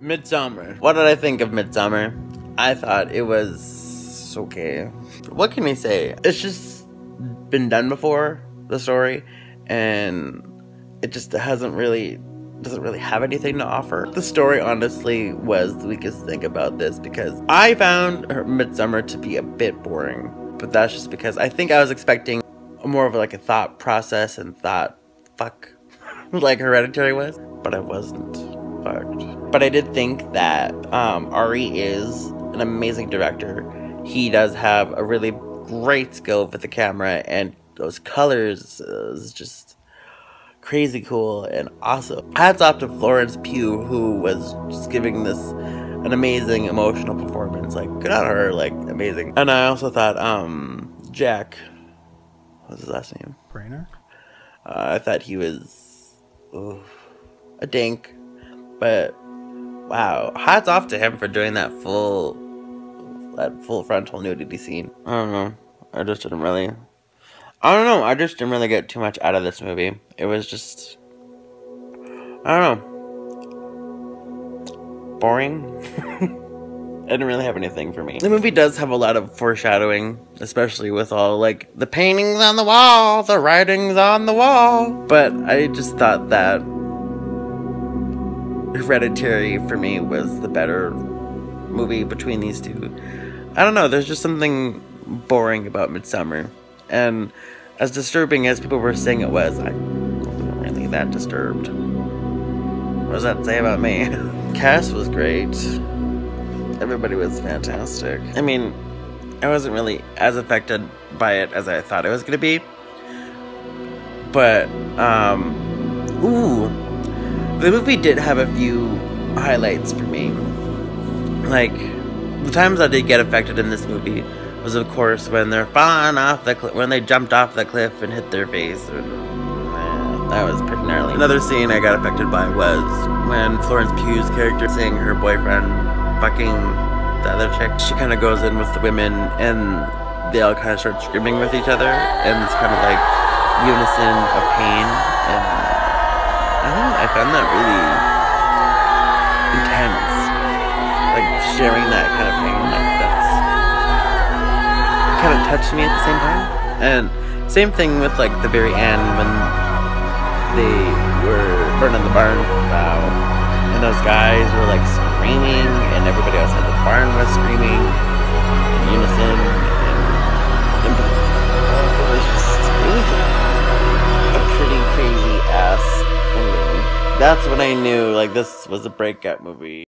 mIDSOMMAR. What did I think of mIDSOMMAR? I thought it was okay. What can we say? It's just been done before, the story, and it just doesn't really have anything to offer. The story honestly was the weakest thing about this because I found mIDSOMMAR to be a bit boring, but that's just because I think I was expecting more of like a thought process and thought, fuck, like Hereditary was, but I wasn't fucked. But I did think that Ari is an amazing director. He does have a really great skill with the camera, and those colors is just crazy cool and awesome. Hats off to Florence Pugh, who was just giving this an amazing emotional performance. Like, good on her, like, amazing. And I also thought, Jack, what's his last name? Brainer? I thought he was a dink, but wow, hats off to him for doing that full frontal nudity scene. I don't know. I just didn't really get too much out of this movie. It was just, I don't know, boring. It didn't really have anything for me. The movie does have a lot of foreshadowing, especially with all, like, the paintings on the wall, the writings on the wall. But I just thought that Hereditary, for me, was the better movie between these two. I don't know, there's just something boring about mIDSOMMAR. And as disturbing as people were saying it was, I wasn't really that disturbed. What does that say about me? Cast was great. Everybody was fantastic. I mean, I wasn't really as affected by it as I thought it was gonna be. But, the movie did have a few highlights for me. Like, the times I did get affected in this movie was, of course, when they're falling off the cliff, when they jumped off the cliff and hit their face. That was pretty gnarly. Another scene I got affected by was when Florence Pugh's character seeing her boyfriend fucking the other chick. She kind of goes in with the women and they all kind of start screaming with each other, and it's kind of like unison of pain, and I don't know, I found that really intense, like sharing that kind of pain. Like, that's kind of touched me at the same time. And same thing with like the very end when they were burning the barn down, and those guys were like screaming, and everybody outside the barn was screaming in unison, and it was a pretty crazy ass ending. That's when I knew, like, this was a breakout movie.